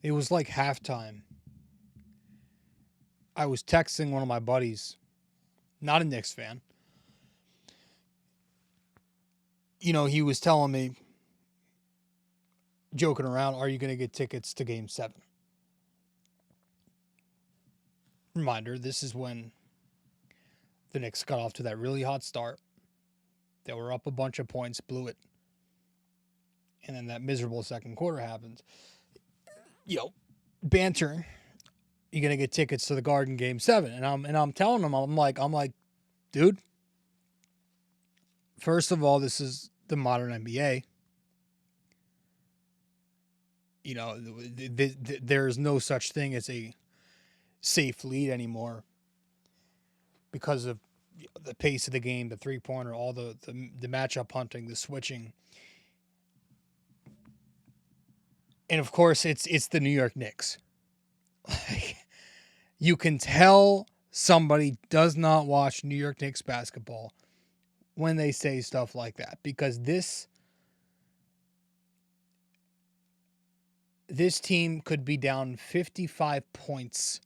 It was like halftime. I was texting one of my buddies, not a Knicks fan. He was telling me, joking around, are you going to get tickets to game 7? Reminder, this is when the Knicks got off to that really hot start. They were up a bunch of points, blew it. And then that miserable second quarter happens. Banter. You're gonna get tickets to the Garden game 7. And I'm telling him, I'm like, dude, first of all, this is the modern NBA. There's no such thing as a safe lead anymore because of the pace of the game, the 3-pointer, all the matchup hunting, the switching. And of course, it's the New York Knicks. You can tell somebody does not watch New York Knicks basketball when they say stuff like that, because this team could be down 55 points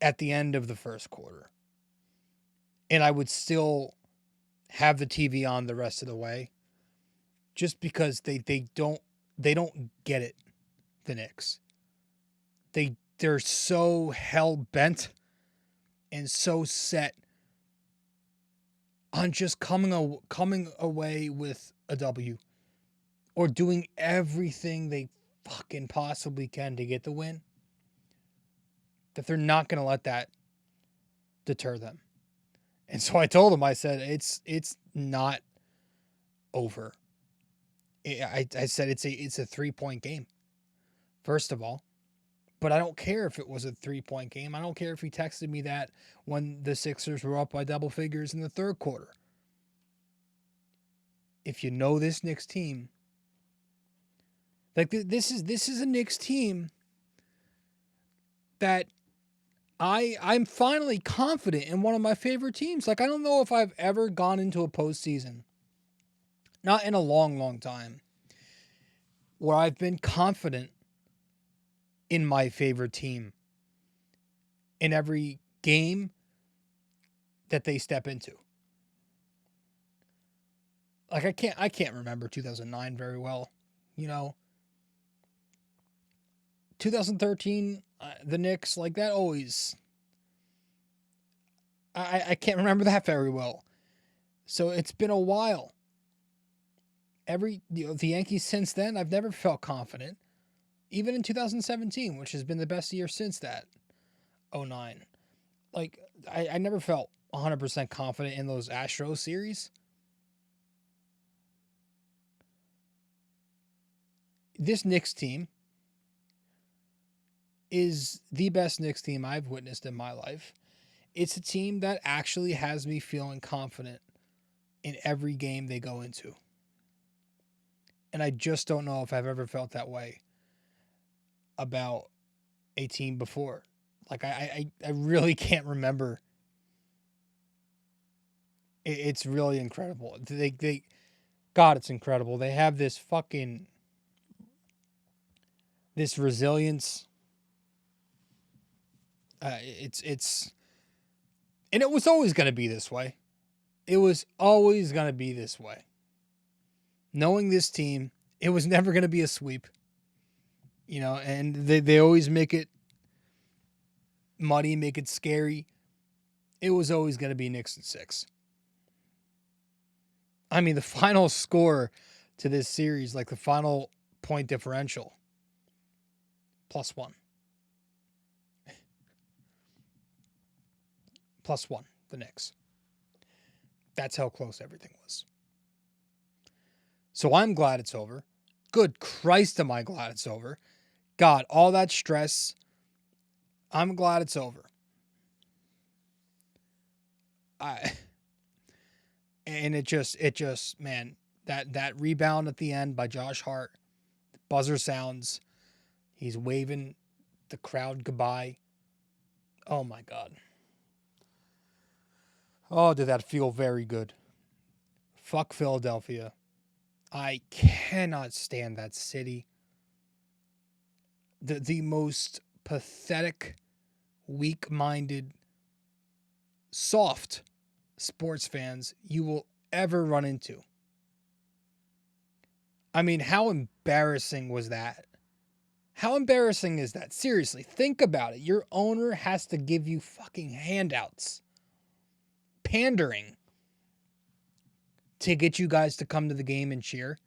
at the end of the first quarter, and I would still have the TV on the rest of the way, just because they don't get it. The Knicks, they're so hell bent and so set on just coming away with a W, or doing everything they fucking possibly can to get the win, that they're not going to let that deter them. And so I told him, I said, it's not over. I said it's a 3-point game, first of all. But I don't care if it was a 3-point game. I don't care if he texted me that when the Sixers were up by double figures in the third quarter. If you know this Knicks team, like this is a Knicks team that I'm finally confident in one of my favorite teams. Like, I don't know if I've ever gone into a postseason, not in a long, long time, where I've been confident in my favorite team in every game that they step into. Like, I can't remember 2009 very well. 2013, the Knicks, like, that always, I can't remember that very well. So it's been a while. The Yankees since then, I've never felt confident. Even in 2017, which has been the best year since that, 09. Like, I never felt 100% confident in those Astros series. This Knicks team is the best Knicks team I've witnessed in my life. It's a team that actually has me feeling confident in every game they go into. And I just don't know if I've ever felt that way about a team before. Like, I really can't remember. It's really incredible. God, it's incredible. They have this resilience. It's and it was always going to be this way. It was always going to be this way. Knowing this team, it was never going to be a sweep. And they always make it muddy, make it scary. It was always going to be Knicks in 6. I mean, the final score to this series, like the final point differential, +1. +1, the Knicks. That's how close everything was. So I'm glad it's over. Good Christ, am I glad it's over. God, all that stress, I'm glad it's over. And it just, man, that rebound at the end by Josh Hart, the buzzer sounds, he's waving the crowd goodbye. Oh my God. Oh, did that feel very good. Fuck Philadelphia. I cannot stand that city. the most pathetic, weak-minded, soft sports fans you will ever run into. I mean, how embarrassing was that? How embarrassing is that? Seriously, think about it. Your owner has to give you fucking handouts, pandering to get you guys to come to the game and cheer.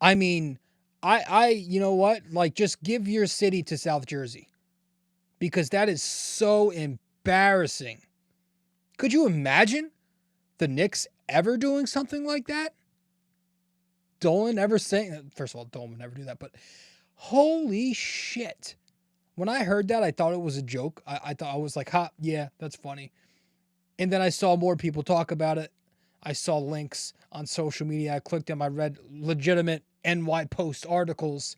I mean, you know what? Like, just give your city to South Jersey because that is so embarrassing. Could you imagine the Knicks ever doing something like that? Dolan ever saying, first of all, Dolan would never do that, but holy shit. When I heard that, I thought it was a joke. I thought I was like, ha, yeah, that's funny. And then I saw more people talk about it. I saw links on social media. I clicked them. I read legitimate NY Post articles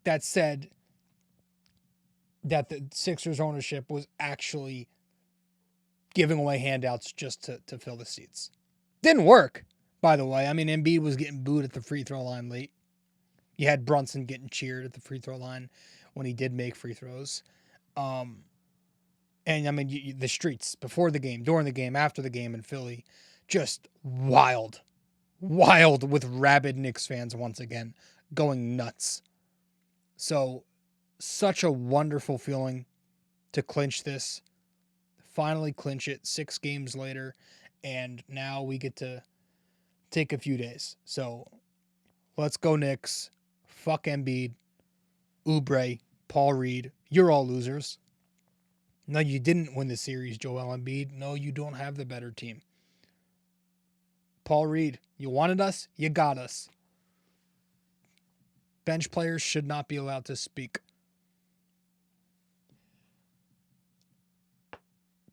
that said that the Sixers ownership was actually giving away handouts just to fill the seats. Didn't work, by the way. I mean, Embiid was getting booed at the free throw line late. You had Brunson getting cheered at the free throw line when he did make free throws. And I mean, the streets before the game, during the game, after the game in Philly, just wild with rabid Knicks fans once again going nuts. So, such a wonderful feeling to clinch this, finally clinch it 6 games later, and now we get to take a few days. So, let's go Knicks. Fuck Embiid, Oubre, Paul Reed. You're all losers. No, you didn't win the series, Joel Embiid. No, you don't have the better team. Paul Reed, you wanted us, you got us. Bench players should not be allowed to speak.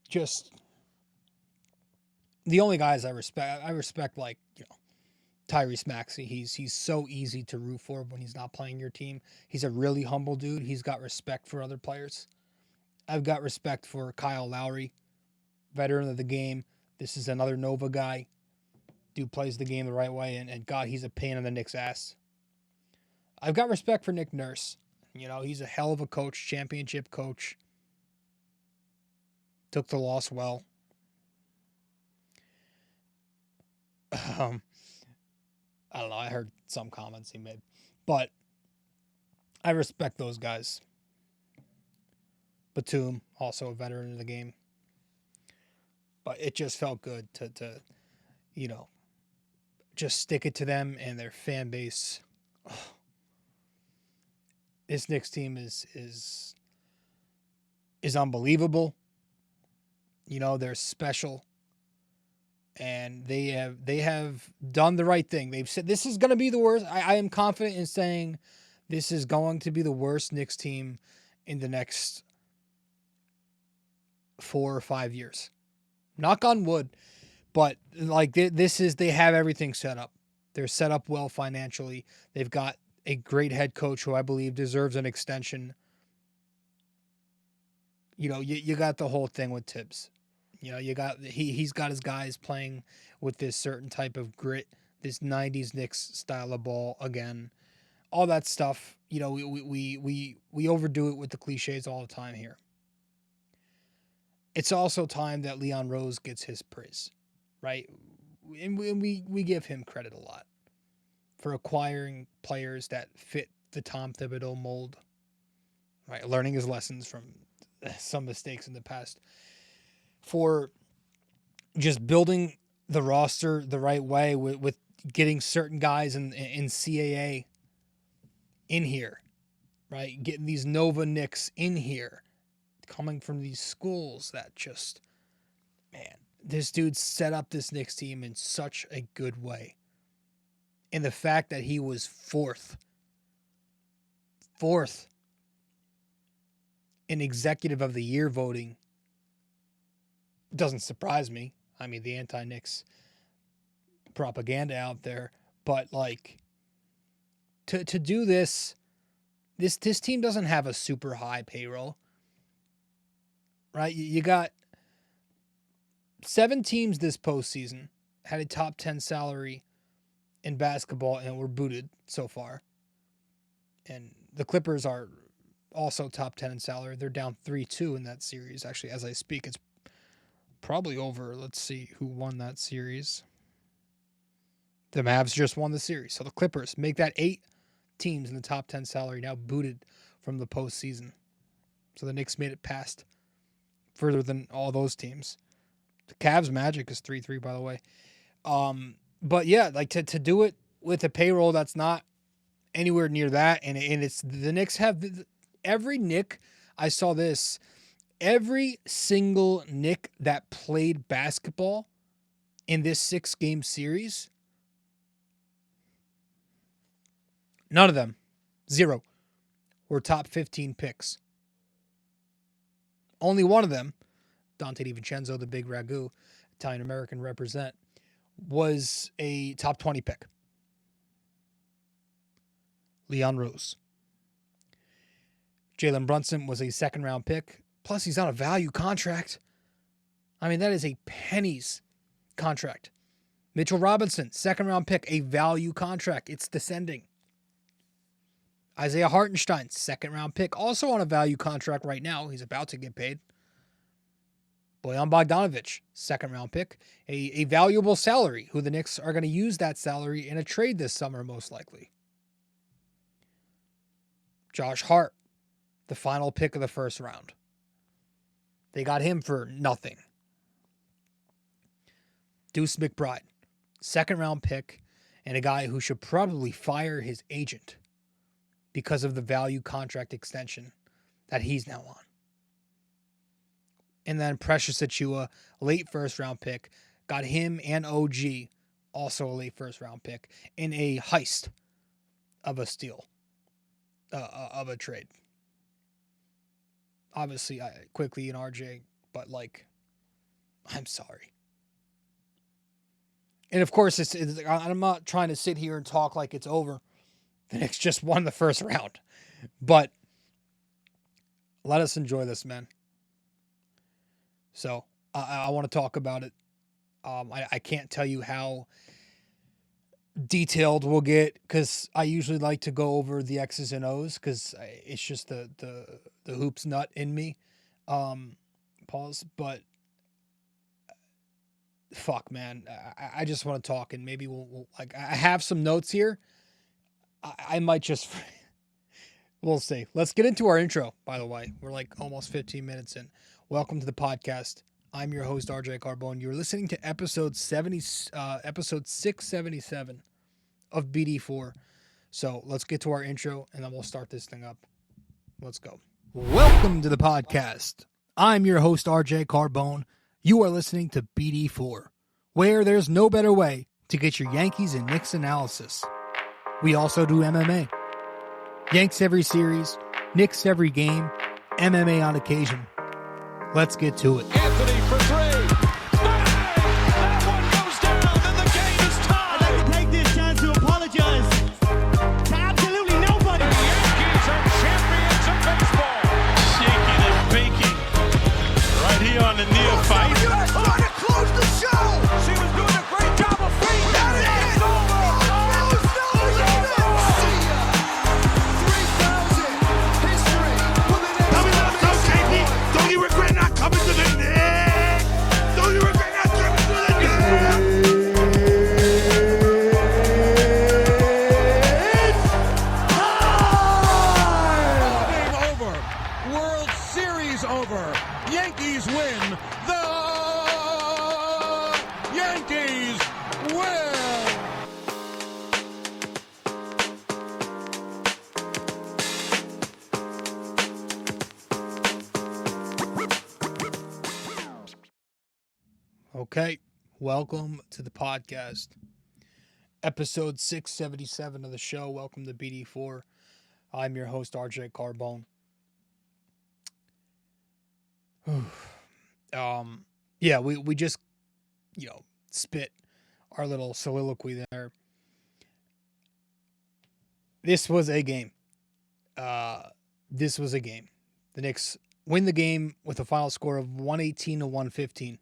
Just the only guys I respect like, Tyrese Maxey. He's so easy to root for when he's not playing your team. He's a really humble dude. He's got respect for other players. I've got respect for Kyle Lowry, veteran of the game. This is another Nova guy. Dude plays the game the right way, and God, he's a pain in the Knicks' ass. I've got respect for Nick Nurse. He's a hell of a coach, championship coach. Took the loss well. I don't know. I heard some comments he made. But I respect those guys. Batum, also a veteran of the game. But it just felt good to just stick it to them and their fan base. Oh. This Knicks team is unbelievable. They're special. And they have done the right thing. They've said this is going to be the worst. I am confident in saying this is going to be the worst Knicks team in the next 4 or 5 years. Knock on wood. But like they have everything set up. They're set up well financially. They've got a great head coach who I believe deserves an extension. You got the whole thing with Tibbs. He's got his guys playing with this certain type of grit, this 90s Knicks style of ball again. All that stuff, we overdo it with the cliches all the time here. It's also time that Leon Rose gets his praise, right? And we give him credit a lot for acquiring players that fit the Tom Thibodeau mold, right? Learning his lessons from some mistakes in the past. For just building the roster the right way with getting certain guys in CAA in here, right? Getting these Nova Knicks in here, coming from these schools that just, man, this dude set up this Knicks team in such a good way. And the fact that he was fourth in Executive of the Year voting doesn't surprise me. I mean, the anti-Knicks propaganda out there, but like to do this team doesn't have a super high payroll, right? You got 7 teams this postseason had a top 10 salary in basketball and were booted so far. And the Clippers are also top 10 in salary. They're down 3-2 in that series. Actually, as I speak, it's probably over. Let's see who won that series. The Mavs just won the series. So the Clippers make that 8 teams in the top 10 salary now booted from the postseason. So the Knicks made it past further than all those teams. The Cavs Magic is 3-3, by the way. But yeah, like to do it with a payroll that's not anywhere near that, and it's the Knicks have every Knick. I saw this. Every single Knick that played basketball in this 6-game series, none of them, 0, were top 15 picks. Only one of them, Dante DiVincenzo, the big Ragu, Italian-American represent, was a top 20 pick. Leon Rose. Jalen Brunson was a second-round pick. Plus, he's on a value contract. I mean, that is a pennies contract. Mitchell Robinson, second-round pick, a value contract. It's descending. Isaiah Hartenstein, second-round pick, also on a value contract right now. He's about to get paid. Bojan Bogdanovic, second-round pick, a valuable salary, who the Knicks are going to use that salary in a trade this summer, most likely. Josh Hart, the final pick of the first round. They got him for nothing. Deuce McBride, second-round pick, and a guy who should probably fire his agent because of the value contract extension that he's now on. And then Precious Achiuwa, late first-round pick, got him and OG, also a late first-round pick, in a heist of a steal, of a trade. Obviously, quickly in RJ, but like, I'm sorry. And of course, I'm not trying to sit here and talk like it's over. The Knicks just won the first round. But let us enjoy this, man. So I want to talk about it. I can't tell you how detailed we'll get, because I usually like to go over the X's and O's, because it's just the hoops nut in me. Pause. But fuck, man, I just want to talk, and maybe we'll like, I have some notes here. I might just we'll see. Let's get into our intro. By the way, we're like almost 15 minutes in. Welcome to the podcast. I'm your host, RJ Carbone. You're listening to episode 677 of BD4. So let's get to our intro, and then we'll start this thing up. Let's go. Welcome to the podcast. I'm your host, RJ Carbone. You are listening to BD4, where there's no better way to get your Yankees and Knicks analysis. We also do MMA. Yanks every series, Knicks every game, MMA on occasion. Let's get to it. Anthony for 3. Bang! That one goes down, and the game is tied. I'd like to take this chance to apologize to absolutely nobody. The Yankees are champions of baseball. Shaking and baking right here on the neophyte. Trying to close the show. She was doing a great job of feeding. That is it. It's over. Coming up, so Katie, don't you regret not coming to the Knicks? Don't you regret not coming to the Knicks? Game over. World Series over. Yankees win. The Yankees win. Okay, welcome to the podcast. Episode 677 of the show. Welcome to BD4. I'm your host, RJ Carbone. Yeah, we just, spit our little soliloquy there. This was a game. The Knicks win the game with a final score of 118-115.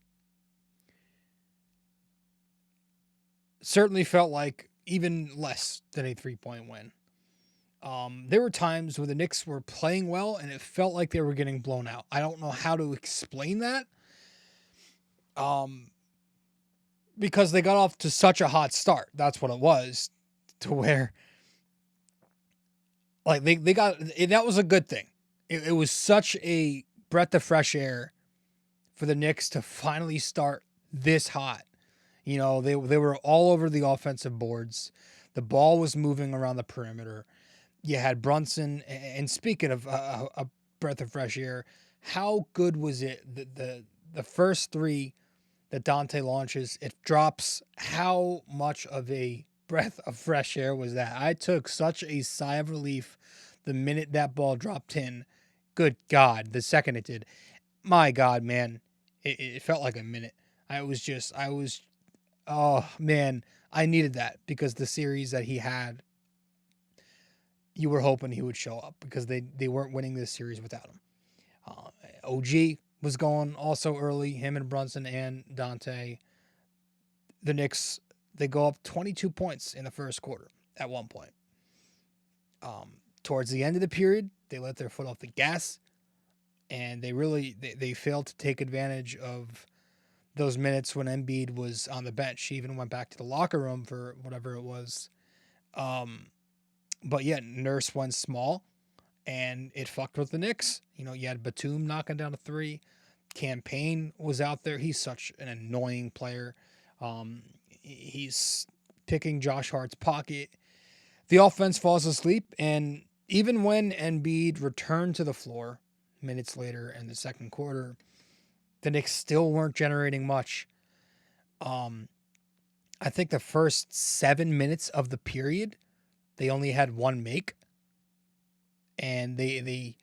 Certainly felt like even less than a 3-point win. There were times where the Knicks were playing well and it felt like they were getting blown out. I don't know how to explain that. Because they got off to such a hot start. That's what it was, to where like they got that was a good thing. It was such a breath of fresh air for the Knicks to finally start this hot. You know, they were all over the offensive boards. The ball was moving around the perimeter. You had Brunson, and speaking of a breath of fresh air, how good was it? The first three that Dante launches, it drops. How much of a breath of fresh air was that? I took such a sigh of relief the minute that ball dropped in. Good God, the second it did. My God, man, it felt like a minute. Oh man, I needed that because the series that he had, you were hoping he would show up because they weren't winning this series without him. OG was going also early, him and Brunson and Dante. The Knicks, they go up 22 points in the first quarter at one point. Towards the end of the period, they let their foot off the gas, and they failed to take advantage of those minutes when Embiid was on the bench. He even went back to the locker room for whatever it was. But yeah, Nurse went small, and it fucked with the Knicks. You know, you had Batum knocking down a three. Campaign was out there. He's such an annoying player. He's picking Josh Hart's pocket. The offense falls asleep, and even when Embiid returned to the floor minutes later in the second quarter, the Knicks still weren't generating much. I think the first 7 minutes of the period, they only had one make, and they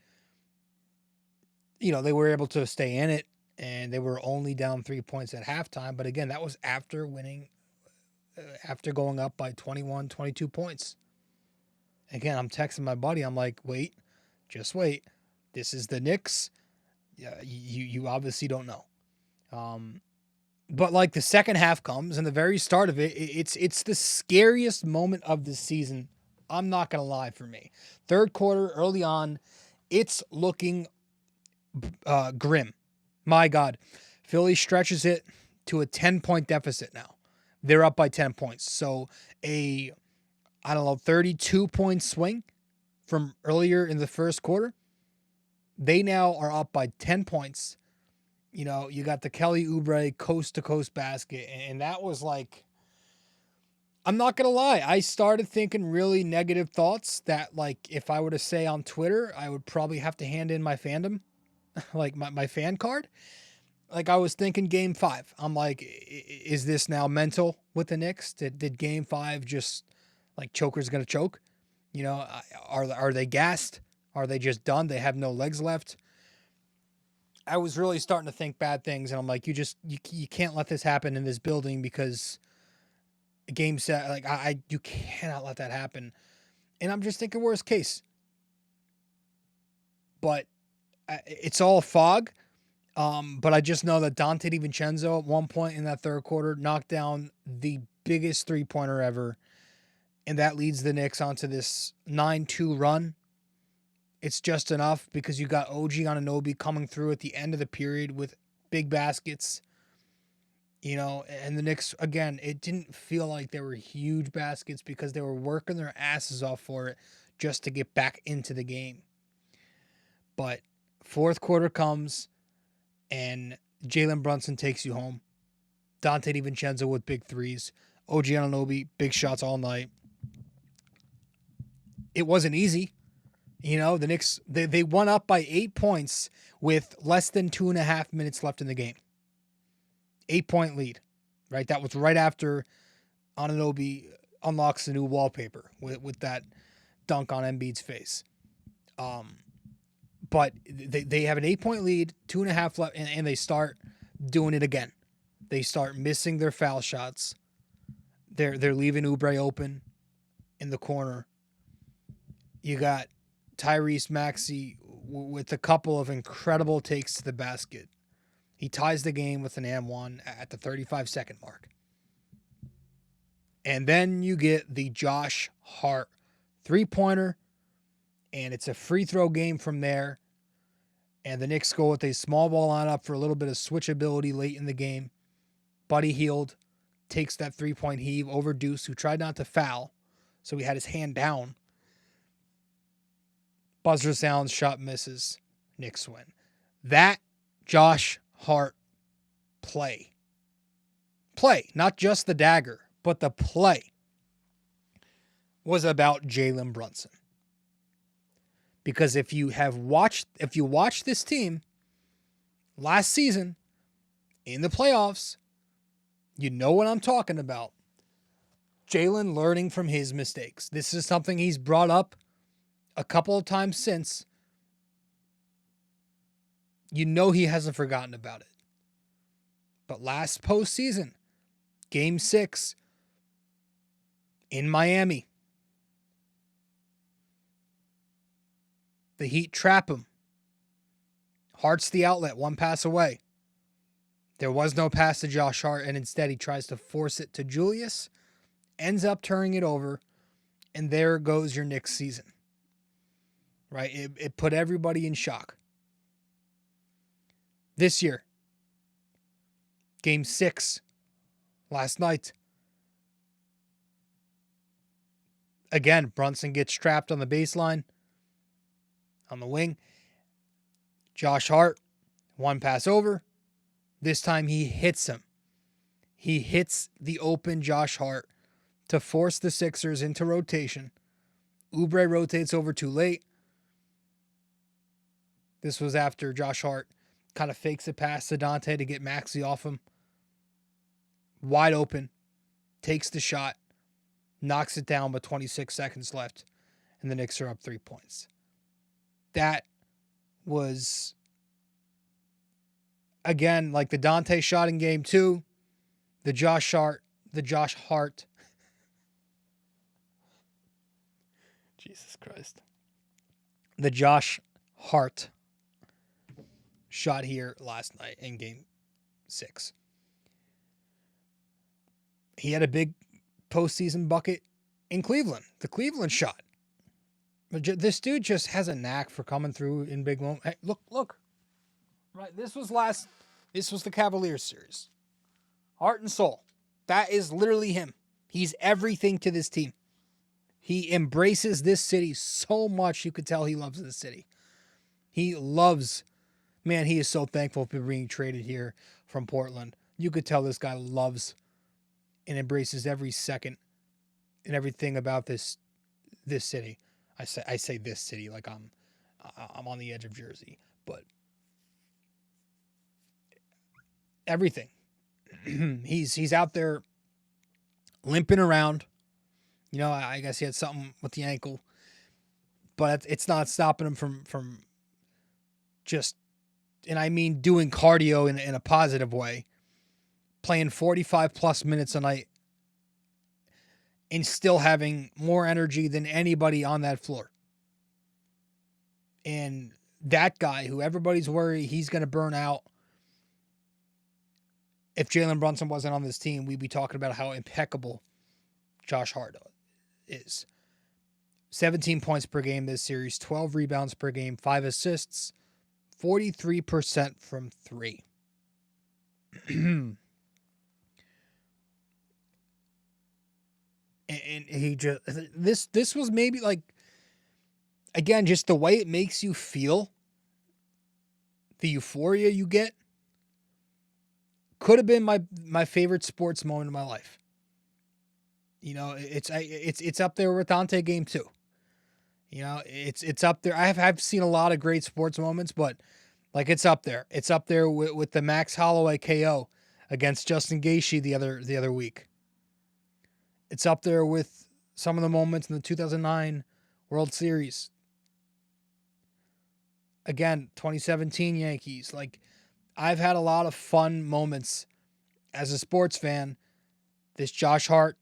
were able to stay in it, and they were only down 3 points at halftime. But again, that was after going up by 21, 22 points. Again, I'm texting my buddy. I'm like, wait, just wait. This is the Knicks. Yeah, you obviously don't know. But like the second half comes, and the very start of it, it's the scariest moment of the season. I'm not going to lie, for me. Third quarter, early on, it's looking grim. My God. Philly stretches it to a 10-point deficit now. They're up by 10 points. So 32-point swing from earlier in the first quarter. They now are up by 10 points. You know, you got the Kelly Oubre coast-to-coast basket, and that was like, I'm not going to lie, I started thinking really negative thoughts that, like, if I were to say on Twitter, I would probably have to hand in my fandom, like my fan card. Like, I was thinking Game 5. I'm like, is this now mental with the Knicks? Did Game 5 just, like, choker's going to choke? You know, are they gassed? Are they just done? They have no legs left? I was really starting to think bad things, and I'm like, you can't let this happen in this building, because game set, like, you cannot let that happen. And I'm just thinking worst case. But it's all fog. But I just know that Dante DiVincenzo at one point in that third quarter knocked down the biggest three-pointer ever, and that leads the Knicks onto this 9-2 run. It's just enough because you got OG Anunoby coming through at the end of the period with big baskets. You know, and the Knicks, again, it didn't feel like they were huge baskets because they were working their asses off for it just to get back into the game. But fourth quarter comes, and Jalen Brunson takes you home. Dante DiVincenzo with big threes. OG Anunoby, big shots all night. It wasn't easy. You know, the Knicks, they won up by 8 points with less than 2.5 minutes left in the game. 8-point lead, right? That was right after Anunoby unlocks the new wallpaper with that dunk on Embiid's face. But they have an 8-point lead, 2.5 left, and they start doing it again. They start missing their foul shots. They're leaving Oubre open in the corner. You got Tyrese Maxey with a couple of incredible takes to the basket. He ties the game with an and-one at the 35-second mark. And then you get the Josh Hart three-pointer And it's a free throw game from there. And the Knicks go with a small ball lineup for a little bit of switchability late in the game. Buddy Hield takes that three-point heave over Deuce, who tried not to foul. So he had his hand down. Buzzer sounds, shot misses. Knicks win. That Josh Hart play, not just the dagger, but the play, was about Jalen Brunson. Because if you watch this team last season in the playoffs, you know what I'm talking about. Jalen learning from his mistakes. This is something he's brought up a couple of times since. You know he hasn't forgotten about it. But last postseason, Game 6 in Miami, the Heat trap him. Hart's the outlet, one pass away. There was no pass to Josh Hart, and instead he tries to force it to Julius, ends up turning it over, and there goes your Knicks season. Right? It put everybody in shock. This year, Game 6, last night. Again, Brunson gets trapped on the baseline, on the wing. Josh Hart, one pass over. This time he hits him. He hits the open Josh Hart to force the Sixers into rotation. Oubre rotates over too late. This was after Josh Hart kind of fakes a pass to Dante to get Maxey off him. Wide open. Takes the shot. Knocks it down with 26 seconds left. And the Knicks are up 3 points. That was, again, like the Dante shot in Game 2. The Josh Hart. Jesus Christ. The Josh Hart shot here last night in Game 6. He had a big postseason bucket in Cleveland. The Cleveland shot. This dude just has a knack for coming through in big moments. Hey, look. Right, this was the Cavaliers series. Heart and soul. That is literally him. He's everything to this team. He embraces this city so much, you could tell he loves this city. He is so thankful for being traded here from Portland. You could tell this guy loves and embraces every second and everything about this city. I say this city like I'm on the edge of Jersey, but everything. He's out there limping around. You know, I guess he had something with the ankle, but it's not stopping him from just, and I mean doing cardio in a positive way, playing 45 plus minutes a night and still having more energy than anybody on that floor. And that guy who everybody's worried he's going to burn out. If Jalen Brunson wasn't on this team, we'd be talking about how impeccable Josh Hart is. 17 points per game this series, 12 rebounds per game, 5 assists, 43% from 3. And he just, this was maybe like, again, just the way it makes you feel, the euphoria you get, could have been my favorite sports moment of my life. You know, it's up there with Dante Game 2. You know, it's up there. I've seen a lot of great sports moments, but like it's up there. It's up there with the Max Holloway KO against Justin Gaethje the other week. It's up there with some of the moments in the 2009 World Series. Again, 2017 Yankees. Like, I've had a lot of fun moments as a sports fan. This Josh Hart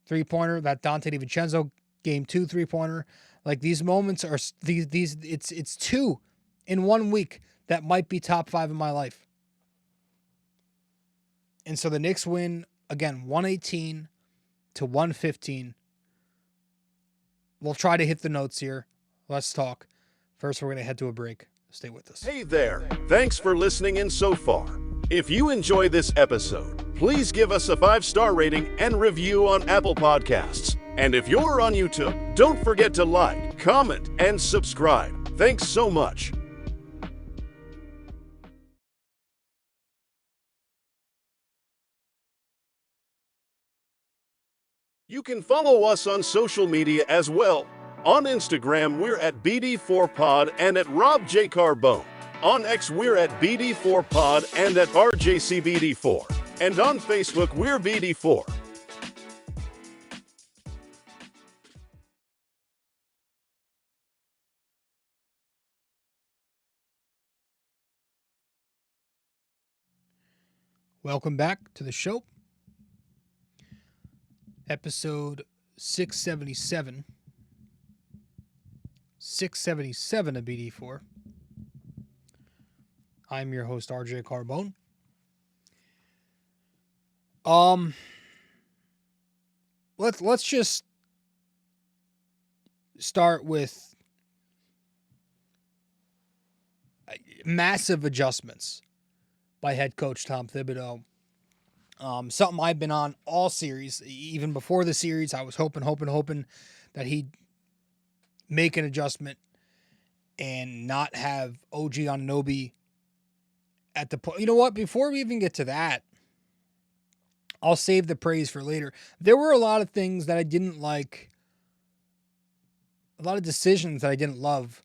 three-pointer, that Dante DiVincenzo Game 2 three-pointer. Like, these moments are these. It's 2 in 1 week that might be top 5 in my life. And so the Knicks win again, 118 to 115. We'll try to hit the notes here. let's talk. First, we're going to head to a break. Stay with us. Hey there, thanks for listening in so far. If you enjoy this episode, please give us a 5-star rating and review on Apple Podcasts. And if you're on YouTube, don't forget to like, comment, and subscribe. Thanks so much. You can follow us on social media as well. On Instagram, we're at BD4Pod and at Rob J. Carbone. On X, we're at BD4Pod and at RJCBD4. And on Facebook, we're BD4. Welcome back to the show. Episode 677. 677 of BD4. I'm your host, RJ Carbone. Let's just start with massive adjustments by head coach Tom Thibodeau. Something I've been on all series. Even before the series, I was hoping that he'd make an adjustment and not have OG Anunoby at the point. You know what? Before we even get to that, I'll save the praise for later. There were a lot of things that I didn't like, a lot of decisions that I didn't love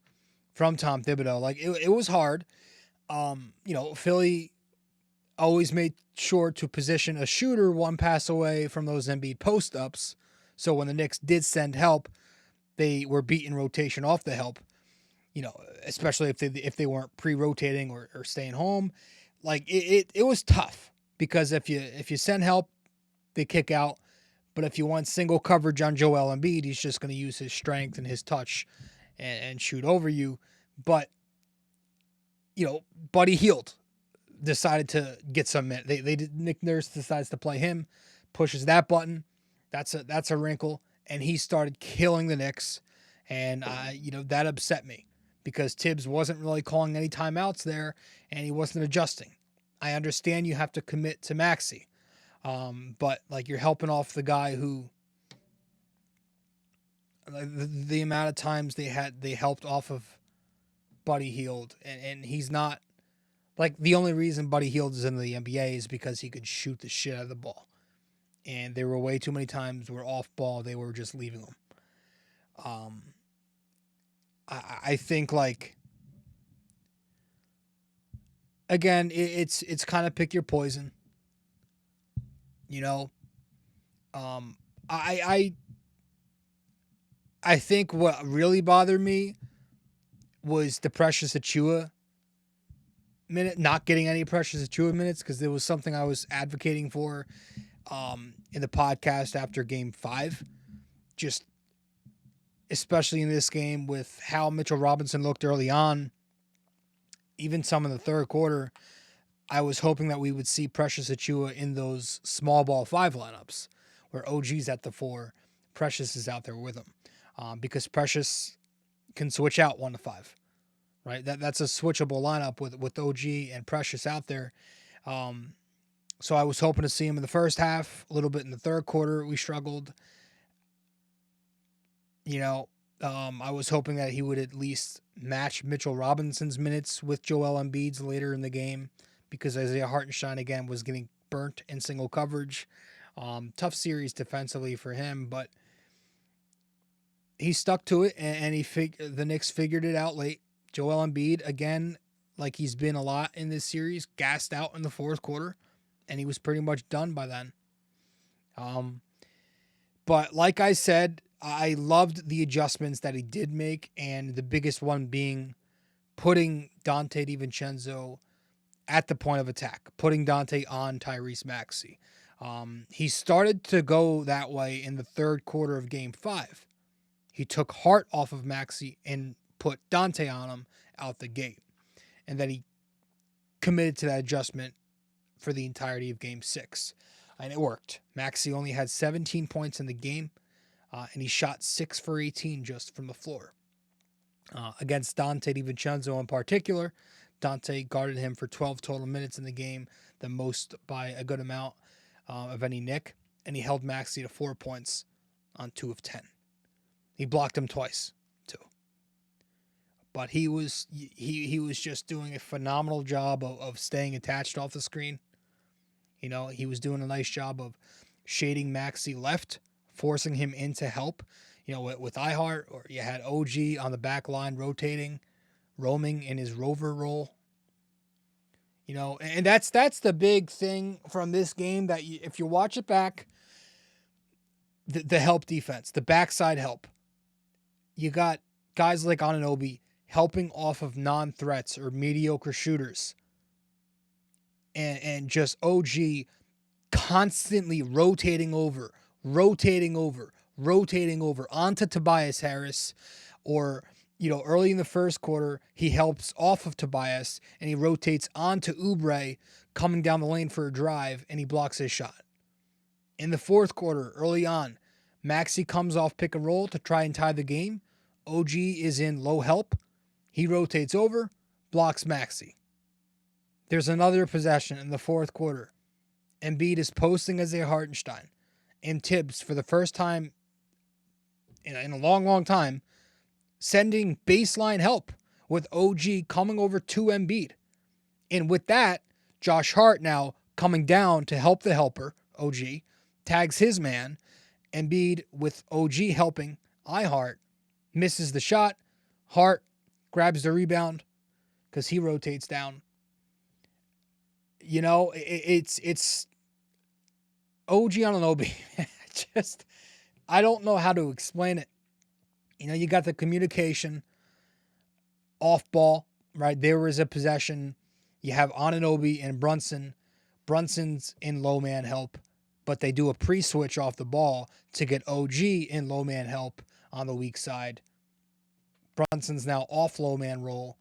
from Tom Thibodeau. Like, it was hard. Philly always made sure to position a shooter one pass away from those Embiid post-ups. So when the Knicks did send help, they were beating rotation off the help, especially if they weren't pre-rotating or staying home. Like it was tough because if you send help, they kick out. But if you want single coverage on Joel Embiid, he's just going to use his strength and his touch and shoot over you. But Buddy Hield decided to get some minutes. Nick Nurse decides to play him, pushes that button. That's a wrinkle. And he started killing the Knicks, and that upset me because Tibbs wasn't really calling any timeouts there, and he wasn't adjusting. I understand you have to commit to Maxey, but like you're helping off the guy who the amount of times they helped off of Buddy Hield, and he's not like the only reason Buddy Hield is in the NBA is because he could shoot the shit out of the ball. And there were way too many times where off ball they were just leaving them. I think like again it's kind of pick your poison. I think what really bothered me was the Precious Achiuwa minute, not getting any Precious Achiuwa minutes because there was something I was advocating for. In the podcast after game 5, just especially in this game with how Mitchell Robinson looked early on, even some in the third quarter, I was hoping that we would see Precious Achiuwa in those small ball 5 lineups where OG's at the 4, Precious is out there with him, because Precious can switch out 1 to 5, right? That's a switchable lineup with OG and Precious out there. So I was hoping to see him in the first half, a little bit in the third quarter. We struggled. I was hoping that he would at least match Mitchell Robinson's minutes with Joel Embiid's later in the game because Isaiah Hartenstein, again, was getting burnt in single coverage. Tough series defensively for him, but he stuck to it, and the Knicks figured it out late. Joel Embiid, again, like he's been a lot in this series, gassed out in the fourth quarter. And he was pretty much done by then. But like I said, I loved the adjustments that he did make, and the biggest one being putting Dante DiVincenzo at the point of attack, putting Dante on Tyrese Maxey. He started to go that way in the third quarter of Game 5. He took Hart off of Maxey and put Dante on him out the gate. And then he committed to that adjustment for the entirety of Game 6. And it worked. Maxey only had 17 points in the game, and he shot 6 for 18 just from the floor. against Dante DiVincenzo in particular. Dante guarded him for 12 total minutes in the game, the most by a good amount of any Knick, and he held Maxey to 4 points on 2 of 10. He blocked him twice, too. But he was just doing a phenomenal job of staying attached off the screen. You know, he was doing a nice job of shading Maxey left, forcing him into help. You know, with iHeart, or you had OG on the back line roaming in his rover role. You know, and that's the big thing from this game, that if you watch it back, the help defense, the backside help. You got guys like Anunoby helping off of non-threats or mediocre shooters. And just OG constantly rotating over onto Tobias Harris, or, you know, early in the first quarter, he helps off of Tobias and he rotates onto Oubre coming down the lane for a drive, and he blocks his shot. In the fourth quarter, early on, Maxey comes off pick and roll to try and tie the game. OG is in low help. He rotates over, blocks Maxey. There's another possession in the fourth quarter. Embiid is posting as a Hartenstein, and Tibbs, for the first time in a long time, sending baseline help with OG coming over to Embiid. And with that, Josh Hart now coming down to help the helper, OG, tags his man. Embiid, with OG helping iHeart, misses the shot. Hart grabs the rebound because he rotates down. You know, it's OG Anunoby. I don't know how to explain it. You know, you got the communication off ball, right? There was a possession. You have Anunoby and Brunson. Brunson's in low man help, but they do a pre-switch off the ball to get OG in low man help on the weak side. Brunson's now off low man roll.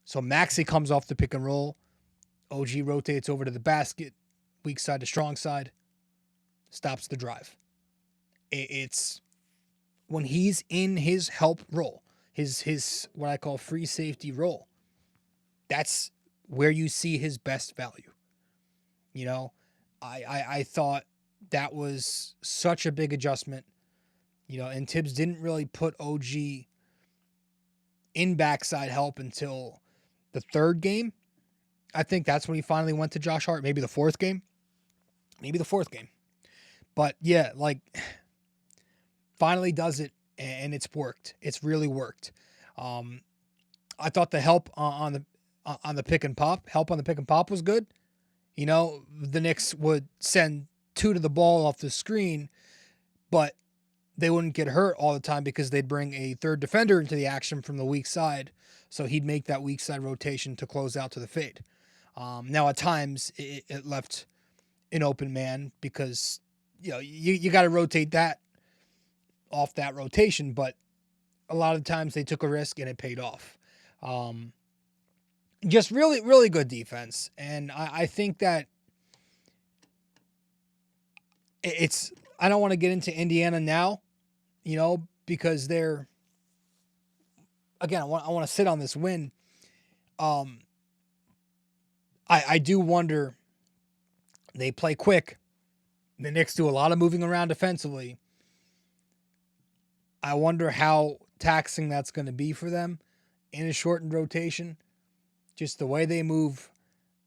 So Maxey comes off the pick and roll. OG rotates over to the basket, weak side to strong side, stops the drive. It's when he's in his help role, his what I call free safety role, that's where you see his best value. You know, I thought that was such a big adjustment. You know, and Tibbs didn't really put OG in backside help until the third game. I think that's when he finally went to Josh Hart. Maybe the fourth game. But yeah, like, finally does it, and it's worked. It's really worked. I thought the help on the pick and pop was good. You know, the Knicks would send two to the ball off the screen, but they wouldn't get hurt all the time because they'd bring a third defender into the action from the weak side. So he'd make that weak side rotation to close out to the fade. Now at times it left an open man because, you know, you got to rotate that off that rotation, but a lot of times they took a risk and it paid off. Just really, really good defense. And I think that I don't want to get into Indiana now, you know, because they're, again, I want to sit on this win. I do wonder, they play quick. The Knicks do a lot of moving around defensively. I wonder how taxing that's going to be for them in a shortened rotation. Just the way they move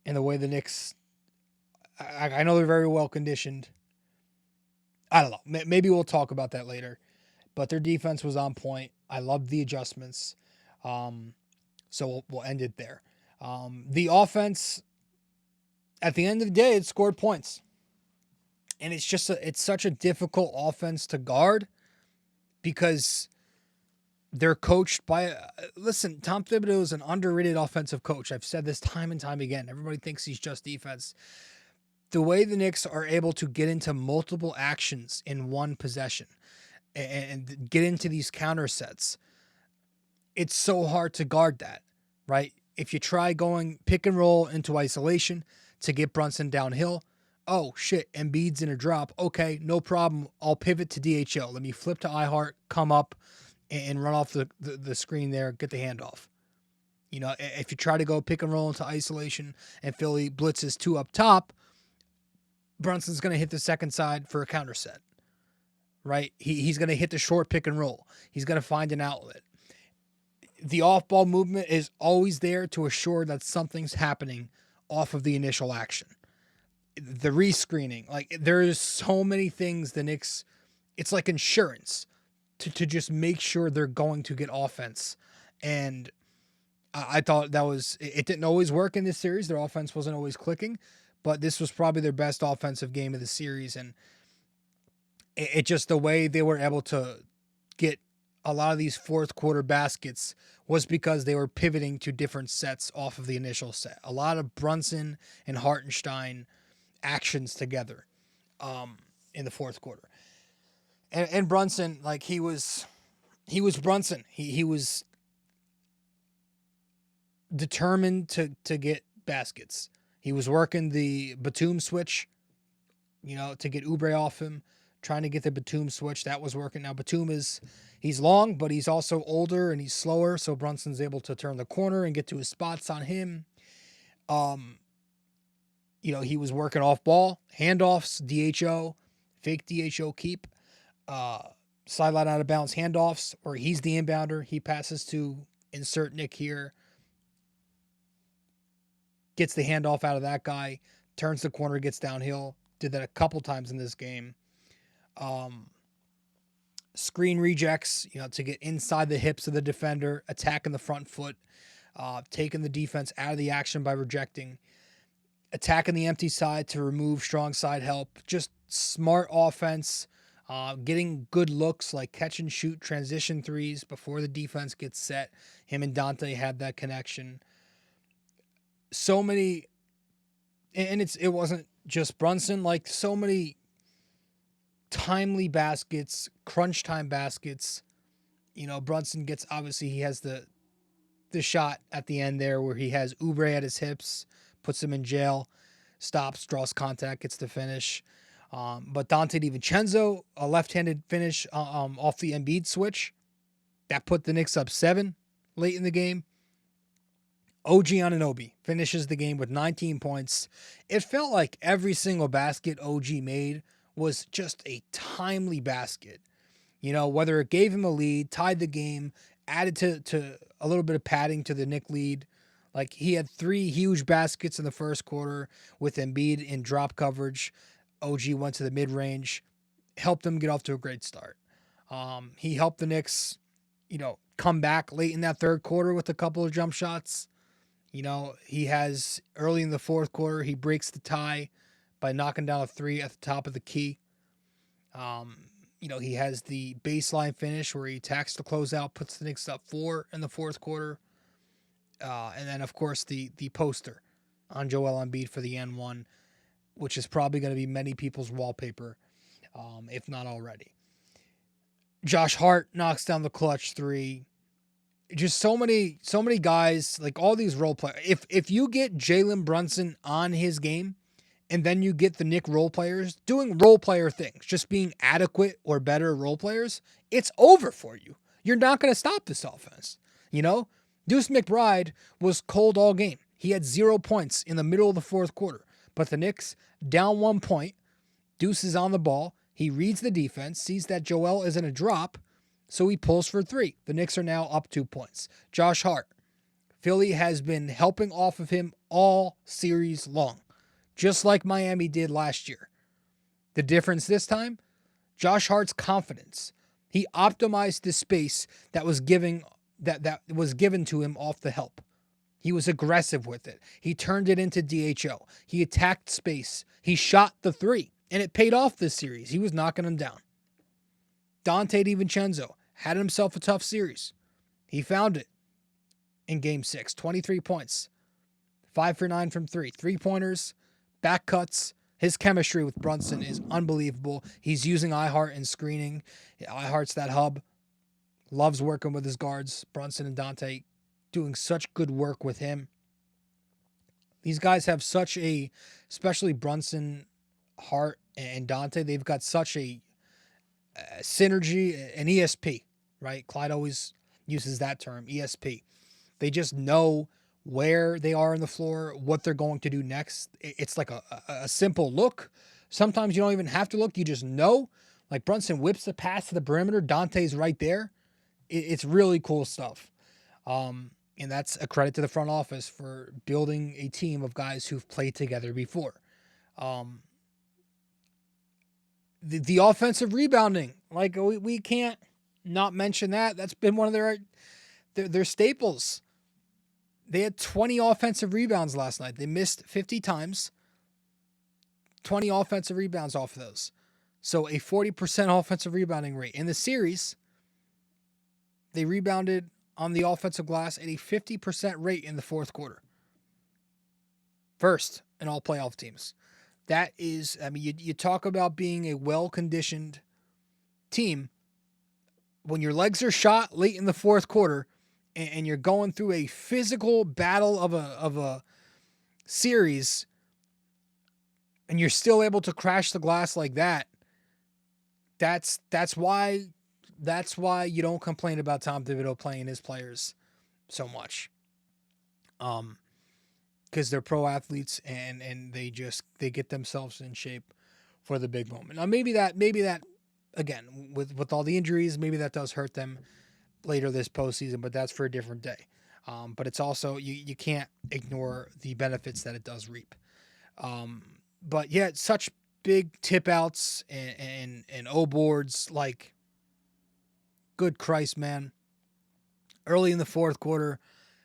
and the way the Knicks, I know they're very well conditioned. I don't know. Maybe we'll talk about that later. But their defense was on point. I loved the adjustments. So we'll end it there. The offense, at the end of the day, it scored points. And it's such a difficult offense to guard because they're coached by, listen, Tom Thibodeau is an underrated offensive coach. I've said this time and time again. Everybody thinks he's just defense. The way the Knicks are able to get into multiple actions in one possession and get into these counter sets, it's so hard to guard that, right? If you try going pick and roll into isolation to get Brunson downhill, oh shit, Embiid's in a drop. Okay, no problem. I'll pivot to DHL. Let me flip to iHeart, come up, and run off the screen there, get the handoff. You know, if you try to go pick and roll into isolation and Philly blitzes 2 up top, Brunson's going to hit the second side for a counter set, right? He's going to hit the short pick and roll. He's going to find an outlet. The off-ball movement is always there to assure that something's happening off of the initial action. The rescreening, like there's so many things the Knicks, it's like insurance to just make sure they're going to get offense. And I thought it didn't always work in this series. Their offense wasn't always clicking, but this was probably their best offensive game of the series. And it just, the way they were able to get a lot of these fourth quarter baskets was because they were pivoting to different sets off of the initial set. A lot of Brunson and Hartenstein actions together in the fourth quarter. And Brunson, like he was Brunson. He was determined to get baskets. He was working the Batum switch, you know, to get Oubre off him, trying to get the Batum switch. That was working. Now Batum he's long, but he's also older and he's slower, so Brunson's able to turn the corner and get to his spots on him. You know, he was working off ball, handoffs, DHO, fake DHO keep, sideline out of bounds handoffs, or he's the inbounder. He passes to insert Nick here, gets the handoff out of that guy, turns the corner, gets downhill. Did that a couple times in this game. Screen rejects, you know, to get inside the hips of the defender, attacking the front foot, taking the defense out of the action by rejecting, attacking the empty side to remove strong side help. Just smart offense, getting good looks like catch and shoot transition threes before the defense gets set. Him and Dante had that connection. So many, and it wasn't just Brunson, like so many timely baskets, crunch time baskets. You know, Brunson gets, obviously he has the shot at the end there where he has Oubre at his hips, puts him in jail, stops, draws contact, gets the finish. But Dante DiVincenzo, a left-handed finish off the Embiid switch, that put the Knicks up 7 late in the game. OG Anunoby finishes the game with 19 points. It felt like every single basket OG made was just a timely basket. You know, whether it gave him a lead, tied the game, added to a little bit of padding to the Knick lead. Like he had 3 huge baskets in the first quarter with Embiid in drop coverage. OG went to the mid-range, helped them get off to a great start. He helped the Knicks, you know, come back late in that third quarter with a couple of jump shots. You know, he has early in the fourth quarter, he breaks the tie by knocking down a 3 at the top of the key. You know, he has the baseline finish where he attacks the closeout, puts the Knicks up 4 in the fourth quarter. And then, of course, the poster on Joel Embiid for the N1, which is probably going to be many people's wallpaper, if not already. Josh Hart knocks down the clutch 3. Just so many guys, like all these role players. If you get Jalen Brunson on his game, and then you get the Knick role players doing role player things, just being adequate or better role players, it's over for you. You're not going to stop this offense. You know, Deuce McBride was cold all game. He had 0 points in the middle of the fourth quarter, but the Knicks down 1 point. Deuce is on the ball. He reads the defense, sees that Joel is in a drop, so he pulls for 3. The Knicks are now up 2 points. Josh Hart, Philly has been helping off of him all series long, just like Miami did last year. The difference this time, Josh Hart's confidence. He optimized the space that was given to him off the help. He was aggressive with it. He turned it into DHO. He attacked space. He shot the 3, and it paid off this series. He was knocking them down. Dante DiVincenzo had himself a tough series. He found it in Game 6. 23 points. 5 for 9 from 3. 3-pointers, back cuts. His chemistry with Brunson is unbelievable. He's using iHeart in screening. iHeart's that hub. Loves working with his guards. Brunson and Dante doing such good work with him. These guys have such a, especially Brunson, Hart, and Dante, they've got such a synergy, an ESP. right? Clyde always uses that term, ESP. They just know where they are on the floor, what they're going to do next. It's like a simple look. Sometimes you don't even have to look. You just know. Like Brunson whips the pass to the perimeter. Dante's right there. It's really cool stuff. And that's a credit to the front office for building a team of guys who've played together before. The offensive rebounding, like we can't not mention that. That's been one of their staples. They had 20 offensive rebounds last night. They missed 50 times. 20 offensive rebounds off of those. So a 40% offensive rebounding rate. In the series, they rebounded on the offensive glass at a 50% rate in the fourth quarter. First in all playoff teams. That is, I mean, you talk about being a well-conditioned team. When your legs are shot late in the fourth quarter and you're going through a physical battle of a series and you're still able to crash the glass like that, that's why you don't complain about Tom Thibodeau playing his players so much. Because they're pro athletes and they get themselves in shape for the big moment. Now maybe that again with all the injuries, maybe that does hurt them later this postseason, but that's for a different day. But it's also you can't ignore the benefits that it does reap. But yeah, such big tip outs and O boards, like good Christ, man. Early in the fourth quarter,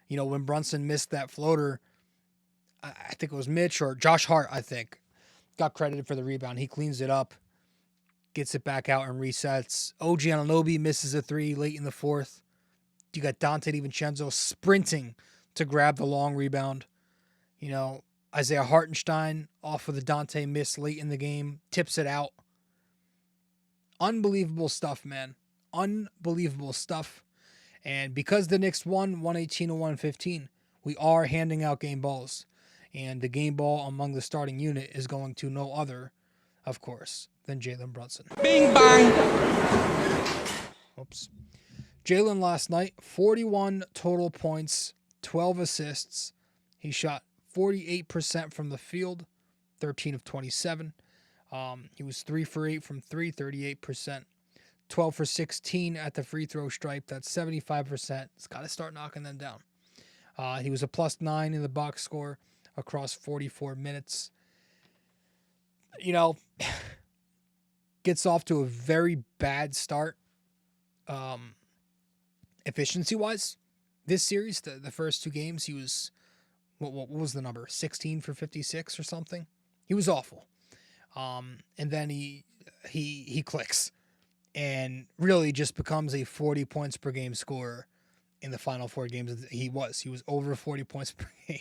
when Brunson missed that floater, I think it was Mitch or Josh Hart, I think, got credited for the rebound. He cleans it up, gets it back out and resets. OG Anunoby misses a three late in the fourth. You got Dante DiVincenzo sprinting to grab the long rebound. Isaiah Hartenstein off of the Dante miss late in the game, tips it out. Unbelievable stuff, man. Unbelievable stuff. And because the Knicks won 118-115, we are handing out game balls. And the game ball among the starting unit is going to no other, of course, than Jalen Brunson. Bing bang. Oops. Jalen last night, 41 total points, 12 assists. He shot 48% from the field, 13 of 27. He was 3 for 8 from 3, 38%. 12 for 16 at the free throw stripe. That's 75%. It's got to start knocking them down. He was a +9 in the box score across 44 minutes. Gets off to a very bad start efficiency-wise. This series, the first two games, he was, what was the number? 16 for 56 or something? He was awful. And then he clicks and really just becomes a 40 points per game scorer in the final 4 games. He was over 40 points per game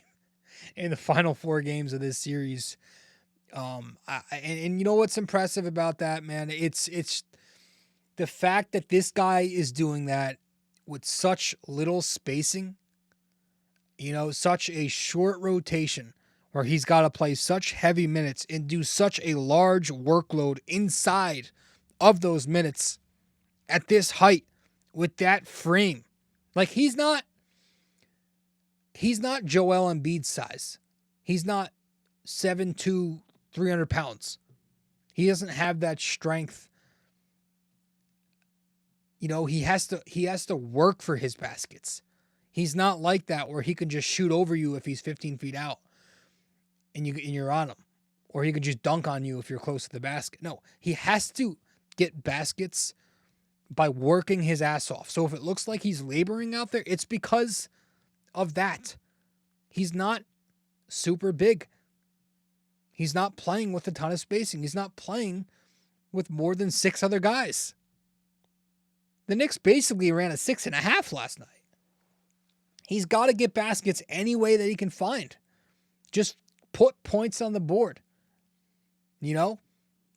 in the final 4 games of this series. And you know what's impressive about that, man? It's the fact that this guy is doing that with such little spacing, such a short rotation where he's got to play such heavy minutes and do such a large workload inside of those minutes at this height with that frame. Like he's not Joel Embiid size. He's not 7'2", 300 pounds. He doesn't have that strength. He has to work for his baskets. He's not like that where he can just shoot over you if he's 15 feet out and you're on him, or he could just dunk on you if you're close to the basket. No, he has to get baskets by working his ass off. So if it looks like he's laboring out there, it's because of that. He's not super big. He's not playing with a ton of spacing. He's not playing with more than 6 other guys. The Knicks basically ran a 6.5 last night. He's got to get baskets any way that he can find. Just put points on the board.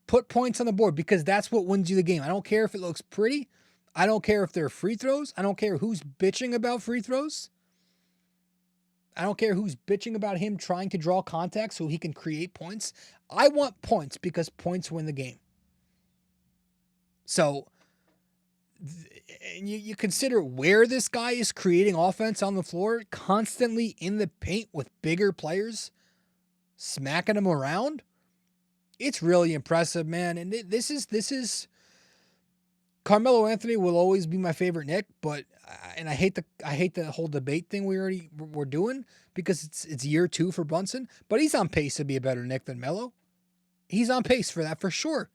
Put points on the board because that's what wins you the game. I don't care if it looks pretty. I don't care if they're free throws. I don't care who's bitching about free throws. I don't care who's bitching about him trying to draw contact so he can create points. I want points because points win the game. So and you consider where this guy is creating offense on the floor, constantly in the paint with bigger players, smacking them around. It's really impressive, man. And this is Carmelo Anthony will always be my favorite Knick, but and I hate the whole debate thing we're doing because it's year 2 for Brunson, but he's on pace to be a better Knick than Melo. He's on pace for that for sure.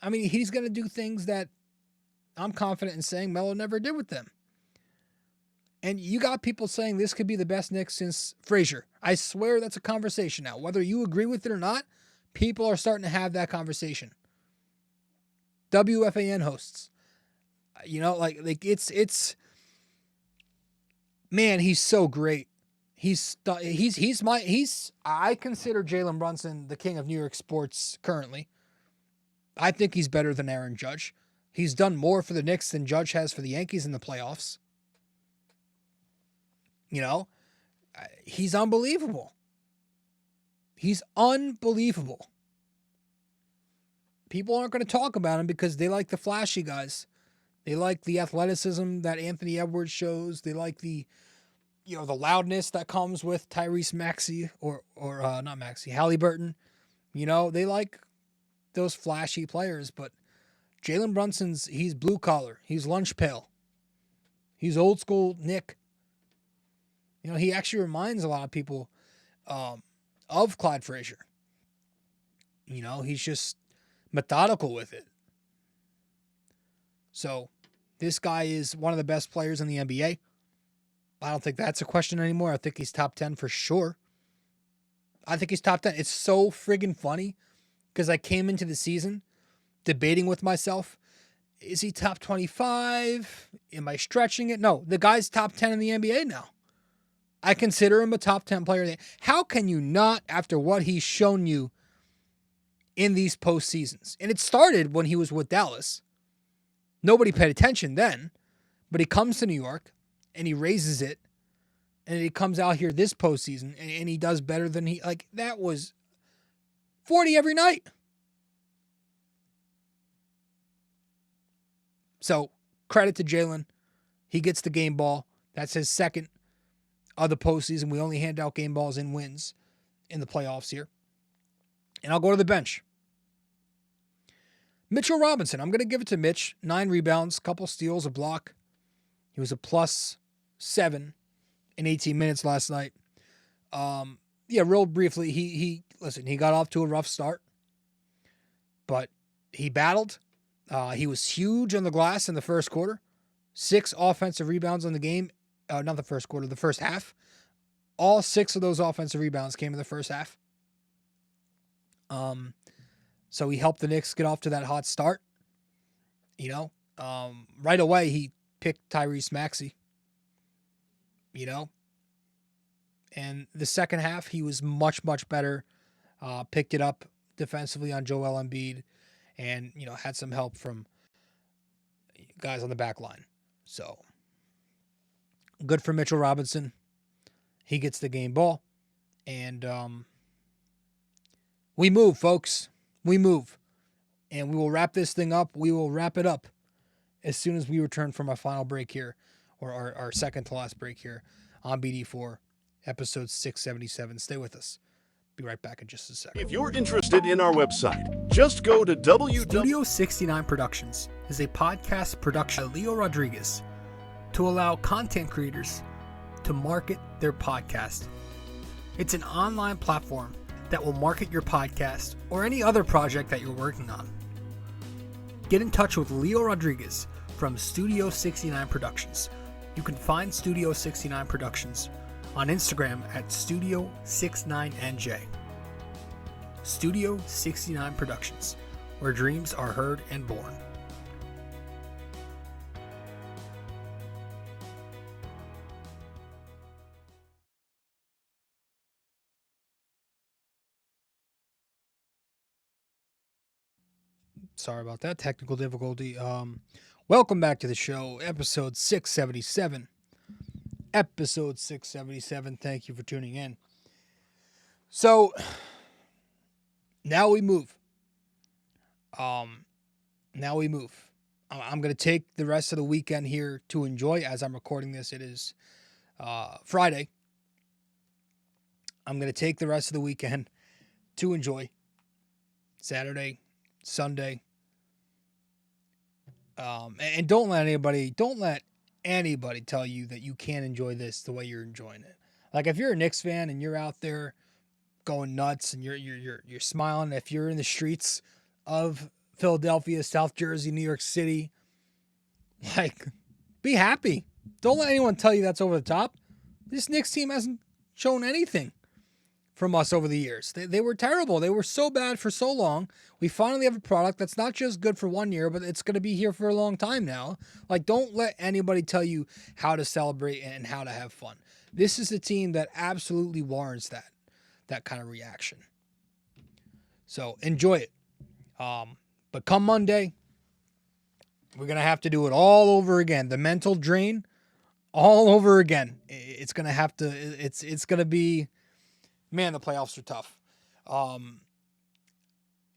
I mean, he's going to do things that I'm confident in saying Melo never did with them. And you got people saying this could be the best Knicks since Frazier. I swear that's a conversation now. Whether you agree with it or not, people are starting to have that conversation. WFAN hosts. You know, like it's man, he's so great. I consider Jalen Brunson the king of New York sports currently. I think he's better than Aaron Judge. He's done more for the Knicks than Judge has for the Yankees in the playoffs. You know, he's unbelievable. He's unbelievable. People aren't going to talk about him because they like the flashy guys. They like the athleticism that Anthony Edwards shows. They like the loudness that comes with Tyrese Maxey or not Maxey, Halliburton. You know, they like those flashy players, but Jalen Brunson's, he's blue collar. He's lunch pail. He's old school Knick. You know, he actually reminds a lot of people of Clyde Frazier. You know, he's just methodical with it. So this guy is one of the best players in the NBA. I don't think that's a question anymore. I think he's top 10 for sure. I think he's top 10. It's so friggin' funny because I came into the season debating with myself, is he top 25? Am I stretching it? No, the guy's top 10 in the NBA now. I consider him a top 10 player. How can you not after what he's shown you in these postseasons? And it started when he was with Dallas. Nobody paid attention then, but he comes to New York and he raises it, and he comes out here this postseason and he does better than that was 40 every night. So credit to Jalen. He gets the game ball. That's his second of the postseason. We only hand out game balls in wins in the playoffs here. And I'll go to the bench. Mitchell Robinson. I'm going to give it to Mitch. 9 rebounds, couple steals, a block. He was a +7 in 18 minutes last night. Real briefly, he got off to a rough start, but he battled. He was huge on the glass in the first quarter. 6 offensive rebounds in the game. Not the first quarter, the first half. All 6 of those offensive rebounds came in the first half. So he helped the Knicks get off to that hot start. You know, right away he picked Tyrese Maxey. You know, and the second half he was much, much better. Picked it up defensively on Joel Embiid, and had some help from guys on the back line. So good for Mitchell Robinson. He gets the game ball, and we move, folks. We move, and we will wrap this thing up. We will wrap it up as soon as we return from our final break here, or our second to last break here on BD4, episode 677. Stay with us. Be right back in just a second. If you're interested in our website, just go to Studio 69 Productions is a podcast production by Leo Rodriguez to allow content creators to market their podcast. It's an online platform that will market your podcast or any other project that you're working on. Get in touch with Leo Rodriguez from Studio 69 Productions. You can find Studio 69 Productions on Instagram at Studio69NJ. Studio 69 Productions, where dreams are heard and born. Sorry about that technical difficulty. Welcome back to the show, episode 677. Episode 677. Thank you for tuning in. So now we move. I'm going to take the rest of the weekend here to enjoy. As I'm recording this, it is Friday. I'm going to take the rest of the weekend to enjoy. Saturday, Sunday. And don't let anybody tell you that you can't enjoy this the way you're enjoying it. Like if you're a Knicks fan and you're out there going nuts and you're smiling, if you're in the streets of Philadelphia, South Jersey, New York City, like be happy. Don't let anyone tell you that's over the top. This Knicks team hasn't shown anything from us over the years. They were terrible. They were so bad for so long. We finally have a product that's not just good for 1 year, but it's going to be here for a long time now. Like, don't let anybody tell you how to celebrate and how to have fun. This is a team that absolutely warrants that kind of reaction. So enjoy it. But come Monday, we're going to have to do it all over again. The mental drain all over again. It's going to have to, it's going to be, man, the playoffs are tough.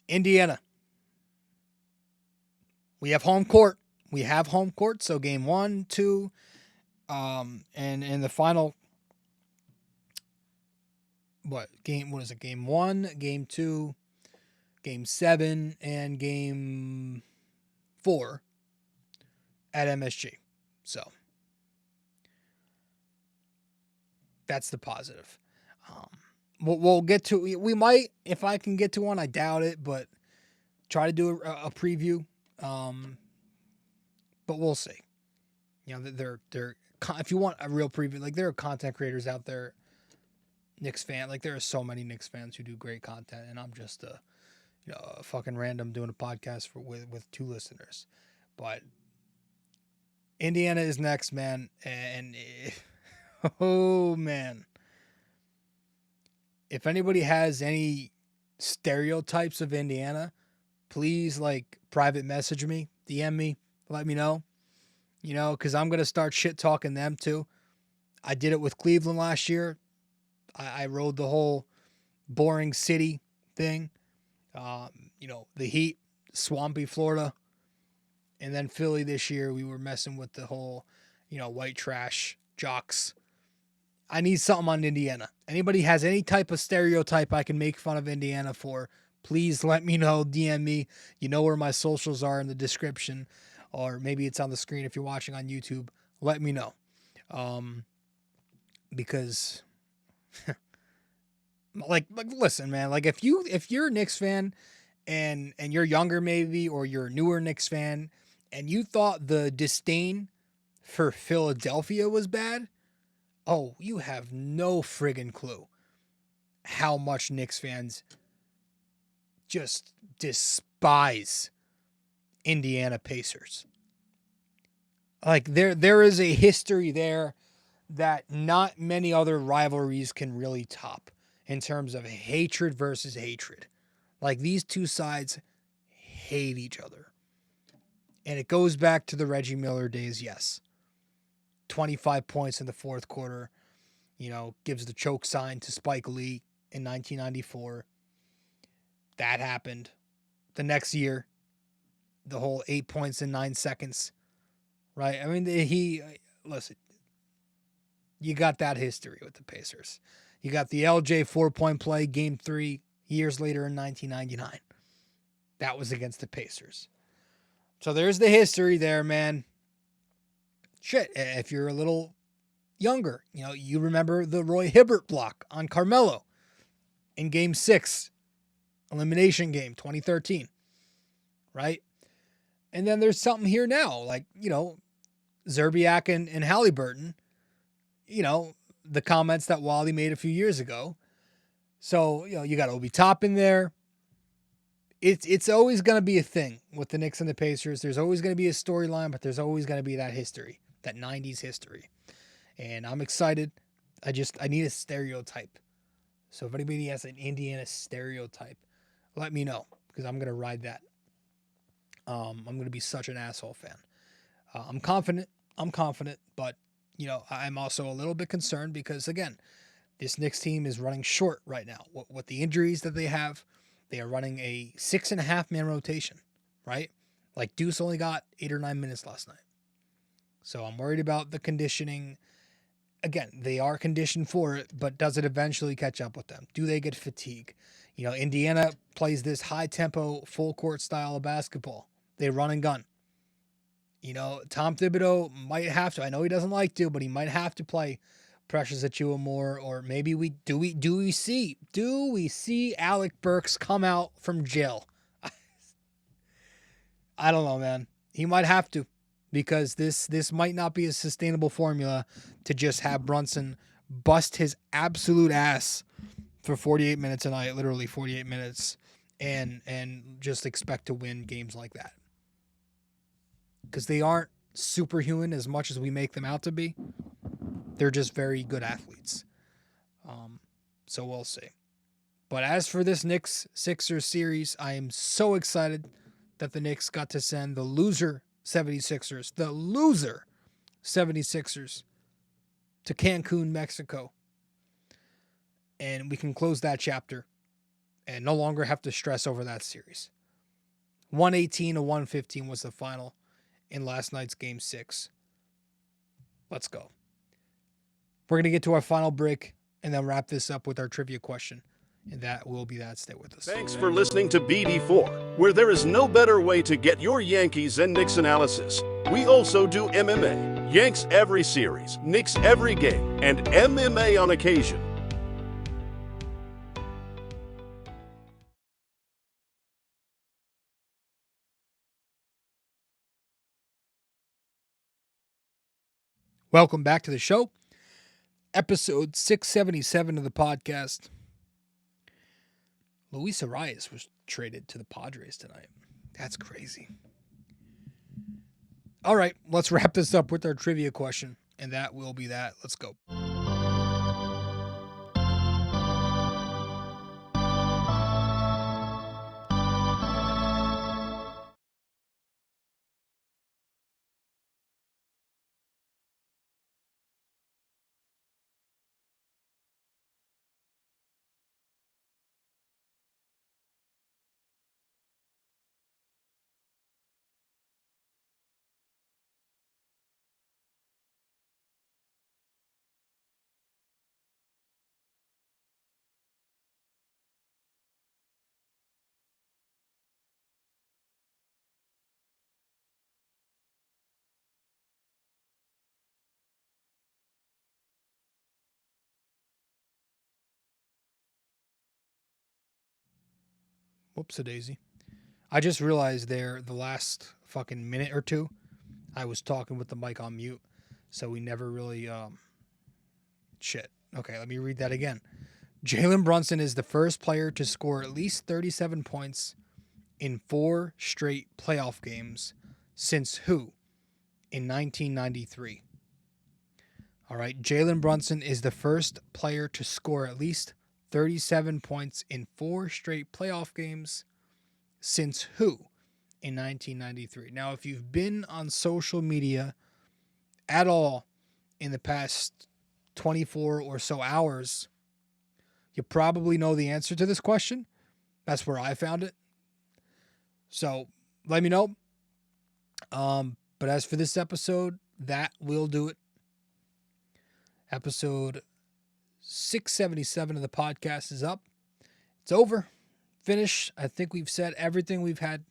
Indiana. We have home court. So game 1, 2, and in the final, what is it? Game 1, game 2, game 7, and game 4 at MSG. So that's the positive. We'll get to, we might, if I can get to one, I doubt it, but try to do a preview. But we'll see. You know, they're, if you want a real preview, like there are content creators out there, Knicks fan, like there are so many Knicks fans who do great content, and I'm just a fucking random doing a podcast with 2 listeners. But Indiana is next, man, and oh man. If anybody has any stereotypes of Indiana, please private message me, DM me, let me know, because I'm going to start shit talking them too. I did it with Cleveland last year. I rode the whole boring city thing, the heat, swampy Florida. And then Philly this year, we were messing with the whole, white trash jocks. I need something on Indiana. Anybody has any type of stereotype I can make fun of Indiana for, please let me know, DM me. You know where my socials are in the description, or maybe it's on the screen if you're watching on YouTube. Let me know. Because listen, man, if you're a Knicks fan and you're younger maybe, or you're a newer Knicks fan, and you thought the disdain for Philadelphia was bad, oh, you have no friggin' clue how much Knicks fans just despise Indiana Pacers. There is a history there that not many other rivalries can really top in terms of hatred versus hatred. These two sides hate each other. And it goes back to the Reggie Miller days, yes. 25 points in the fourth quarter, gives the choke sign to Spike Lee in 1994. That happened. The next year, the whole 8 points in 9 seconds, right? I mean, listen, you got that history with the Pacers. You got the LJ 4-point play, game 3, years later in 1999. That was against the Pacers. So there's the history there, man. Shit, if you're a little younger, you remember the Roy Hibbert block on Carmelo in game 6, elimination game, 2013, right? And then there's something here now, Zerbiak and Halliburton, the comments that Wally made a few years ago. So, you got Obi Toppin there. It's always going to be a thing with the Knicks and the Pacers. There's always going to be a storyline, but there's always going to be that history, that 90s history. And I'm excited. I need a stereotype. So if anybody has an Indiana stereotype, let me know, because I'm going to ride that. I'm going to be such an asshole fan. I'm confident, but, I'm also a little bit concerned because, again, this Knicks team is running short right now. With the injuries that they have, they are running a 6.5-man rotation, right? Like Deuce only got 8 or 9 minutes last night. So I'm worried about the conditioning. Again, they are conditioned for it, but does it eventually catch up with them? Do they get fatigue? You know, Indiana plays this high-tempo, full-court style of basketball. They run and gun. You know, Tom Thibodeau might have to. I know he doesn't like to, but he might have to play Precious Achiuwa more. Or maybe we see Alec Burks come out from jail? I don't know, man. He might have to, because this might not be a sustainable formula to just have Brunson bust his absolute ass for 48 minutes a night, literally 48 minutes, and just expect to win games like that. Because they aren't superhuman as much as we make them out to be. They're just very good athletes. So we'll see. But as for this Knicks-Sixers series, I am so excited that the Knicks got to send the loser 76ers to Cancun, Mexico. And we can close that chapter and no longer have to stress over that series. 118-115 was the final in last night's Game 6. Let's go. We're going to get to our final break and then wrap this up with our trivia question. And that will be that. Stay with us. Thanks for listening to BD4, where there is no better way to get your Yankees and Knicks analysis. We also do MMA, Yanks every series, Knicks every game, and MMA on occasion. Welcome back to the show. Episode 677 of the podcast. Luis Arias was traded to the Padres tonight. That's crazy. All right, let's wrap this up with our trivia question, and that will be that. Let's go. Whoops-a-daisy. I just realized there, the last fucking minute or two, I was talking with the mic on mute, so we never really, shit. Okay, let me read that again. Jalen Brunson is the first player to score at least 37 points in 4 straight playoff games since who? In 1993. All right, Jalen Brunson is the first player to score at least 37 points in 4 straight playoff games since who? In 1993. Now, if you've been on social media at all in the past 24 or so hours, you probably know the answer to this question. That's where I found it. So let me know. But as for this episode, that will do it. Episode 677 of the podcast is up. It's over. Finished. I think we've said everything we've had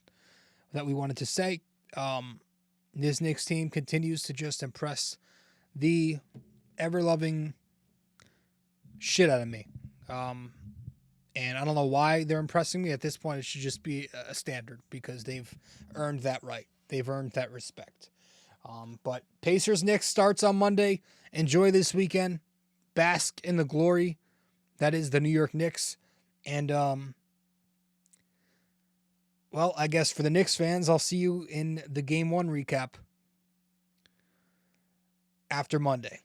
that we wanted to say. This Knicks team continues to just impress the ever-loving shit out of me. And I don't know why they're impressing me. At this point, it should just be a standard because they've earned that right. They've earned that respect. But Pacers-Knicks starts on Monday. Enjoy this weekend. Bask in the glory that is the New York Knicks. And, well, I guess for the Knicks fans, I'll see you in the Game 1 recap after Monday.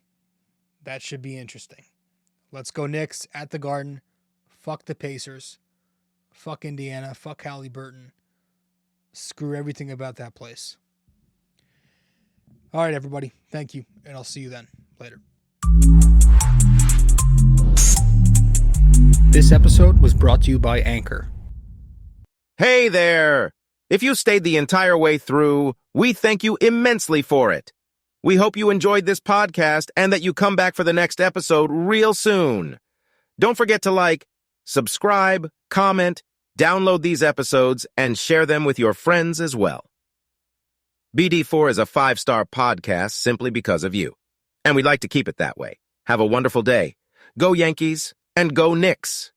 That should be interesting. Let's go Knicks at the Garden. Fuck the Pacers. Fuck Indiana. Fuck Halliburton. Screw everything about that place. All right, everybody. Thank you, and I'll see you then. Later. This episode was brought to you by Anchor. Hey there! If you stayed the entire way through, we thank you immensely for it. We hope you enjoyed this podcast and that you come back for the next episode real soon. Don't forget to like, subscribe, comment, download these episodes, and share them with your friends as well. BD4 is a 5-star podcast simply because of you, and we'd like to keep it that way. Have a wonderful day. Go Yankees and go Knicks.